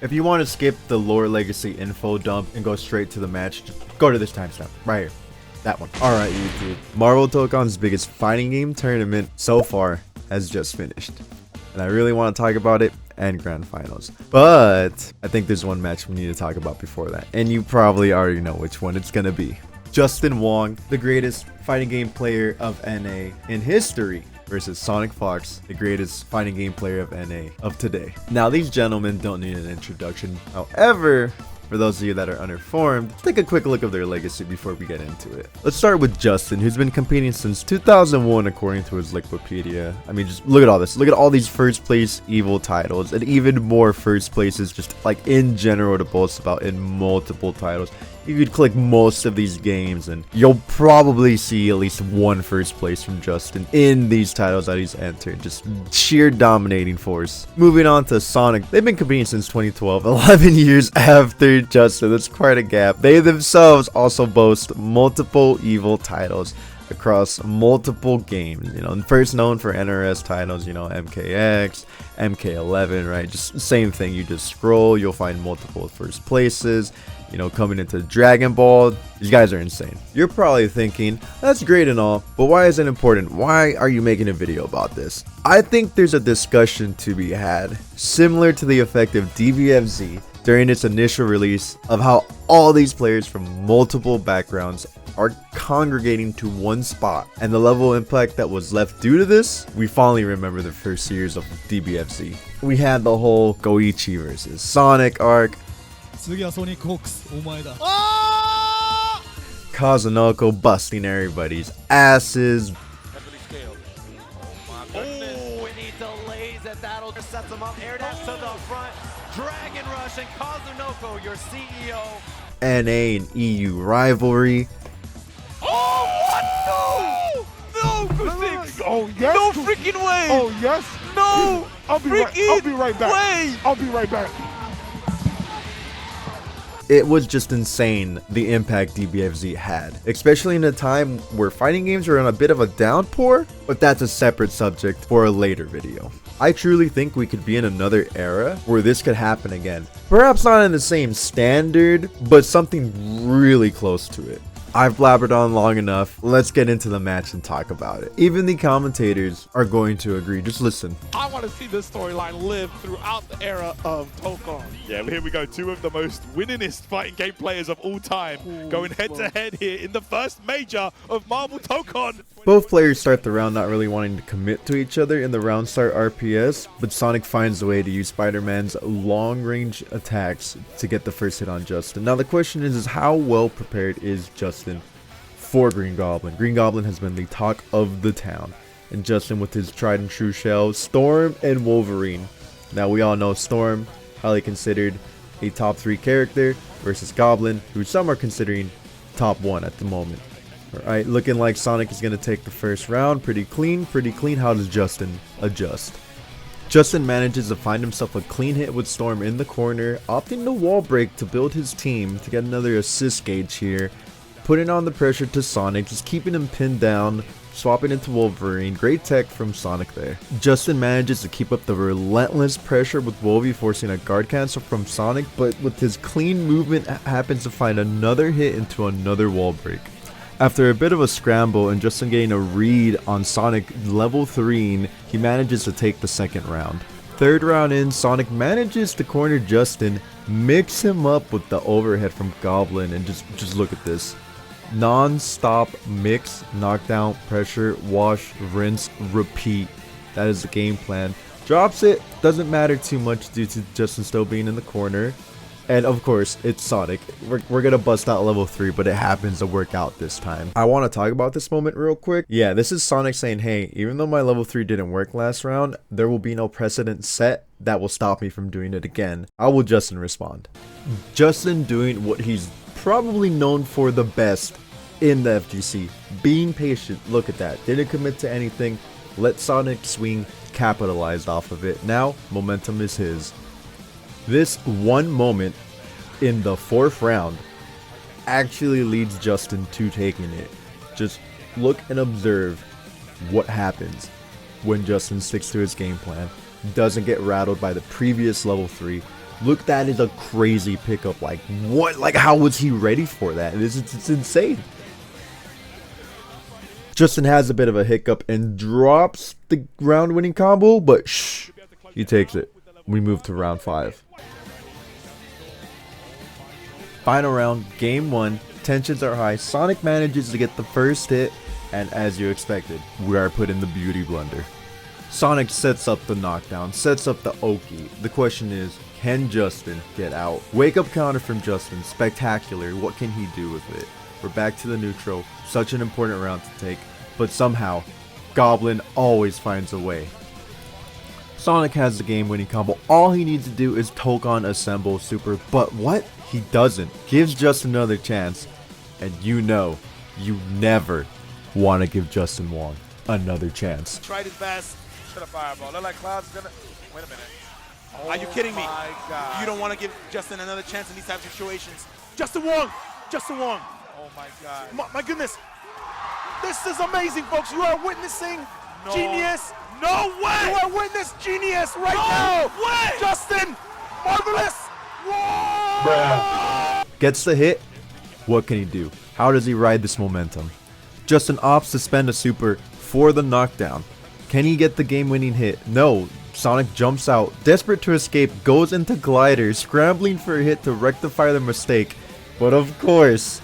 If you want to skip the lore legacy info dump and go straight to the match, just go to this timestamp right here. That one. Alright, YouTube. Marvel Tokon's biggest fighting game tournament so far has just finished. And I really want to talk about it and grand finals. But I think there's one match we need to talk about before that. And you probably already know which one it's gonna be. Justin Jwong, the greatest fighting game player of NA in history, versus Sonicfox, the greatest fighting game player of NA of today. Now, these gentlemen don't need an introduction. However, for those of you that are uninformed, let's take a quick look of their legacy before we get into it. Let's start with Justin, who's been competing since 2001 according to his Wikipedia. I mean, just look at all this. Look at all these first place evil titles and even more first places just like in general to boast about in multiple titles. You could click most of these games and you'll probably see at least one first place from Justin in these titles that he's entered. Just sheer dominating force. Moving on to Sonic. They've been competing since 2012, 11 years after Justin. That's quite a gap. They themselves also boast multiple evil titles across multiple games, you know, and first known for NRS titles, you know, MKX, MK11, right? Just same thing. You just scroll, you'll find multiple first places. You know, coming into Dragon Ball, these guys are insane. You're probably thinking, that's great and all, but why is it important? Why are you making a video about this? I think there's a discussion to be had, similar to the effect of DBFZ during its initial release, of how all these players from multiple backgrounds are congregating to one spot, and the level of impact that was left due to this. We fondly remember the first years of DBFZ. We had the whole Goichi versus Sonic arc, Kazunoko busting everybody's asses. Oh, and he delays it. That'll just set them up. Air dash to the front. Dragon Rush and Kazunoko, your CEO. NA and EU rivalry. Oh, what? No! No, Kusix! Oh, yes. No freaking way! Oh, yes. No! I'll be right back. Way! I'll be right back. It was just insane the impact DBFZ had, especially in a time where fighting games were on a bit of a downpour, but that's a separate subject for a later video. I truly think we could be in another era where this could happen again. Perhaps not in the same standard, but something really close to it. I've blabbered on long enough. Let's get into the match and talk about it. Even the commentators are going to agree. Just listen. I want to see this storyline live throughout the era of Tokon. Yeah, here we go. Two of the most winningest fighting game players of all time going head to head here in the first major of Marvel Tokon. Both players start the round not really wanting to commit to each other in the round start RPS, but Sonic finds a way to use Spider-Man's long-range attacks to get the first hit on Justin. Now the question is how well prepared is Justin for Green Goblin? Green Goblin has been the talk of the town, and Justin with his tried and true shell, Storm and Wolverine. Now we all know Storm, highly considered a top 3 character, versus Goblin, who some are considering top 1 at the moment. Alright, looking like Sonic is going to take the first round. Pretty clean, pretty clean. How does Justin adjust? Justin manages to find himself a clean hit with Storm in the corner, opting to wall break to build his team to get another assist gauge here, putting on the pressure to Sonic, just keeping him pinned down, swapping into Wolverine. Great tech from Sonic there. Justin manages to keep up the relentless pressure with Wolvie, forcing a guard cancel from Sonic, but with his clean movement happens to find another hit into another wall break. After a bit of a scramble and Justin getting a read on Sonic level 3, he manages to take the second round. Third round in, Sonic manages to corner Justin, mix him up with the overhead from Goblin, and just look at this. Non-stop mix, knockdown, pressure, wash, rinse, repeat. That is the game plan. Drops it, doesn't matter too much due to Justin still being in the corner. And of course, it's Sonic. We're gonna bust out level 3, but it happens to work out this time. I want to talk about this moment real quick. Yeah, this is Sonic saying, hey, even though my level 3 didn't work last round, there will be no precedent set that will stop me from doing it again. How will Justin respond? Justin doing what he's probably known for the best in the FGC. Being patient. Look at that. Didn't commit to anything. Let Sonic swing, capitalized off of it. Now, momentum is his. This one moment in the 4th round actually leads Justin to taking it. Just look and observe what happens when Justin sticks to his game plan, doesn't get rattled by the previous level 3, Look, that is a crazy pickup. Like, what? Like, how was he ready for that? It's insane. Justin has a bit of a hiccup and drops the round-winning combo, but shh, he takes it. We move to round 5. Final round, game 1. Tensions are high. Sonic manages to get the first hit, and as you expected, we are put in the beauty blender. Sonic sets up the knockdown, sets up the Oki. The question is, can Justin get out? Wake up counter from Justin, spectacular. What can he do with it? We're back to the neutral, such an important round to take, but somehow, Goblin always finds a way. Sonic has the game-winning combo. All he needs to do is Tokon assemble super, but what? He doesn't. Gives Justin another chance, and you know, you never want to give Justin Jwong another chance. Tried his best. Should have fireball. Look like Cloud's gonna. Wait a minute. Are you kidding me? My God. You don't want to give Justin another chance in these types of situations. Justin Jwong! Justin Jwong! Oh my God. My goodness! This is amazing, folks. You are witnessing No. genius. No way! You are witness genius right No now. way! Justin, marvelous. Whoa! Gets the hit. What can he do? How does he ride this momentum? Justin opts to spend a super for the knockdown. Can he get the game-winning hit? No. Sonic jumps out, desperate to escape, goes into glider, scrambling for a hit to rectify the mistake. But of course,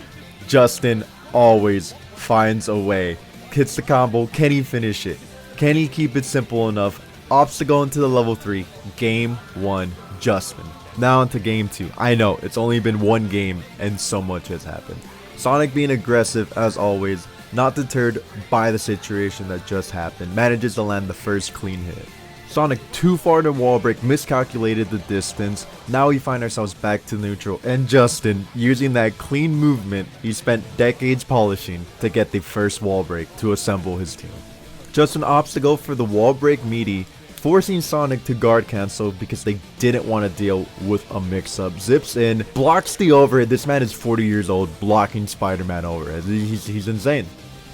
Justin always finds a way. Hits the combo. Can he finish it? Can he keep it simple enough? Opts to go into the level 3. Game 1, Justin. Now into game 2. I know, it's only been one game and so much has happened. Sonic being aggressive as always, not deterred by the situation that just happened, manages to land the first clean hit. Sonic too far to wall break, miscalculated the distance. Now we find ourselves back to neutral, and Justin, using that clean movement he spent decades polishing to get the first wall break to assemble his team. Justin opts to go for the wall break meaty, forcing Sonic to guard cancel because they didn't want to deal with a mix-up. Zips in, blocks the overhead. This man is 40 years old, blocking Spider-Man overhead. He's insane.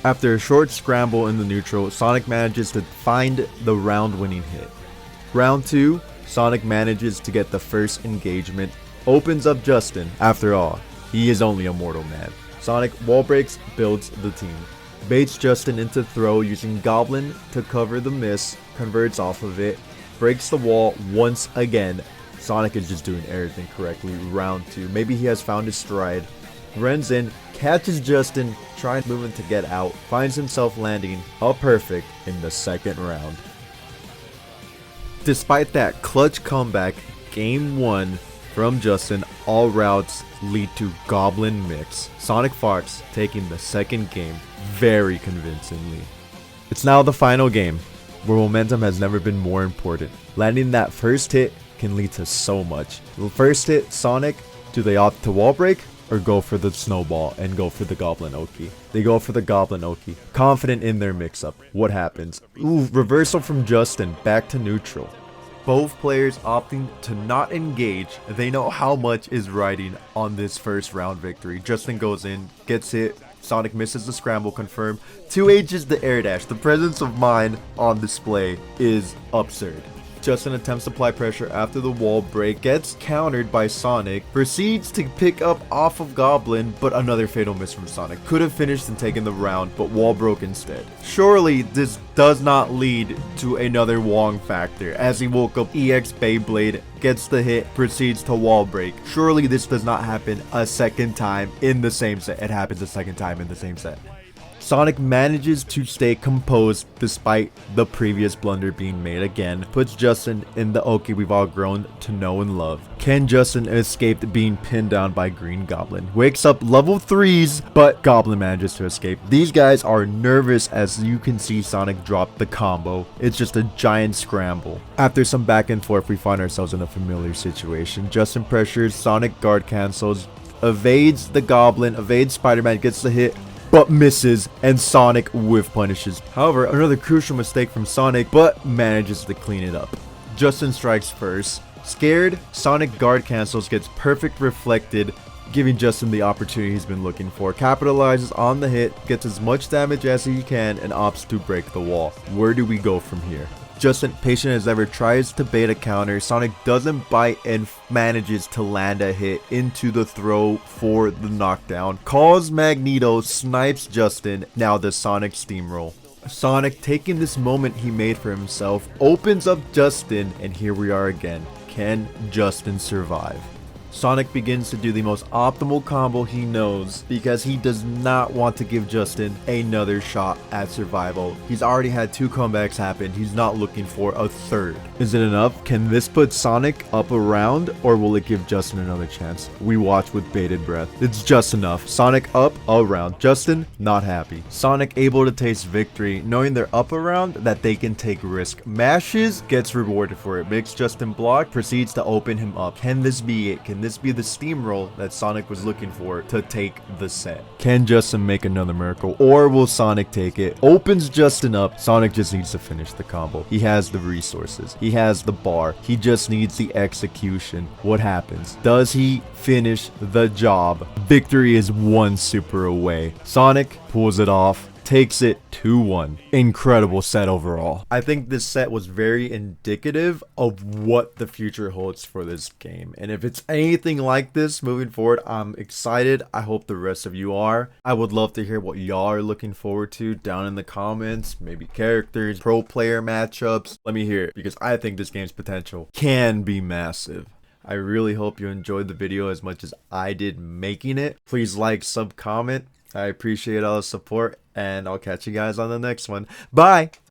After a short scramble in the neutral, Sonic manages to find the round-winning hit. Round 2, Sonic manages to get the first engagement, opens up Justin. After all, he is only a mortal man. Sonic wall breaks, builds the team. Baits Justin into throw using Goblin to cover the miss, converts off of it, breaks the wall once again. Sonic is just doing everything correctly. Round 2, maybe he has found his stride. Runs in, catches Justin, trying moving to get out, finds himself landing a perfect in the second round. Despite that clutch comeback, game 1 from Justin, all routes lead to Goblin mix. Sonicfox taking the second game very convincingly. It's now the final game, where momentum has never been more important. Landing that first hit can lead to so much. The first hit, Sonic, do they opt to wall break or go for the snowball and go for the Goblin Oki? They go for the Goblin Oki, confident in their mix-up. What happens? Ooh, reversal from Justin, back to neutral. Both players opting to not engage. They know how much is riding on this first round victory. Justin goes in, gets hit. Sonic misses the scramble, confirm. 2H's the air dash. The presence of mind on display is absurd. Justin attempts to apply pressure after the wall break, gets countered by Sonic, proceeds to pick up off of Goblin, but another fatal miss from Sonic. Could have finished and taken the round, but wall broke instead. Surely this does not lead to another Jwong factor, as he woke up EX Beyblade, gets the hit, proceeds to wall break. Surely this does not happen a second time in the same set. It happens a second time in the same set. Sonic manages to stay composed despite the previous blunder being made again, puts Justin in the Oki we've all grown to know and love. Can Justin escape being pinned down by Green Goblin? Wakes up level 3s, but Goblin manages to escape. These guys are nervous as you can see Sonic drop the combo. It's just a giant scramble. After some back and forth, we find ourselves in a familiar situation. Justin pressures, Sonic guard cancels, evades the Goblin, evades Spider-Man, gets the hit, but misses, and Sonic whiff punishes. However, another crucial mistake from Sonic, but manages to clean it up. Justin strikes first. Scared, Sonic guard cancels, gets perfect reflected, giving Justin the opportunity he's been looking for. Capitalizes on the hit, gets as much damage as he can, and opts to break the wall. Where do we go from here? Justin, patient as ever, tries to bait a counter. Sonic doesn't bite and manages to land a hit into the throw for the knockdown. Calls Magneto, snipes Justin. Now the Sonic steamroll. Sonic, taking this moment he made for himself, opens up Justin, and here we are again. Can Justin survive? Sonic begins to do the most optimal combo he knows because he does not want to give Justin another shot at survival. He's already had 2 comebacks happen. He's not looking for a third. Is it enough? Can this put Sonic up a round, or will it give Justin another chance? We watch with bated breath. It's just enough. Sonic up a round. Justin not happy. Sonic able to taste victory, knowing they're up a round, that they can take risk. Mashes, gets rewarded for it. Makes Justin block, proceeds to open him up. Can this be it? Can this be the steamroll that Sonic was looking for to take the set? Can Justin make another miracle, or will Sonic take it? Opens Justin up. Sonic just needs to finish the combo. He has the resources. He has the bar. He just needs the execution. What happens? Does he finish the job? Victory is 1 super away. Sonic pulls it off. Takes it 2-1. Incredible set overall. I think this set was very indicative of what the future holds for this game. And if it's anything like this moving forward, I'm excited. I hope the rest of you are. I would love to hear what y'all are looking forward to down in the comments. Maybe characters, pro player matchups. Let me hear it, because I think this game's potential can be massive. I really hope you enjoyed the video as much as I did making it. Please like, sub, comment. I appreciate all the support, and I'll catch you guys on the next one. Bye!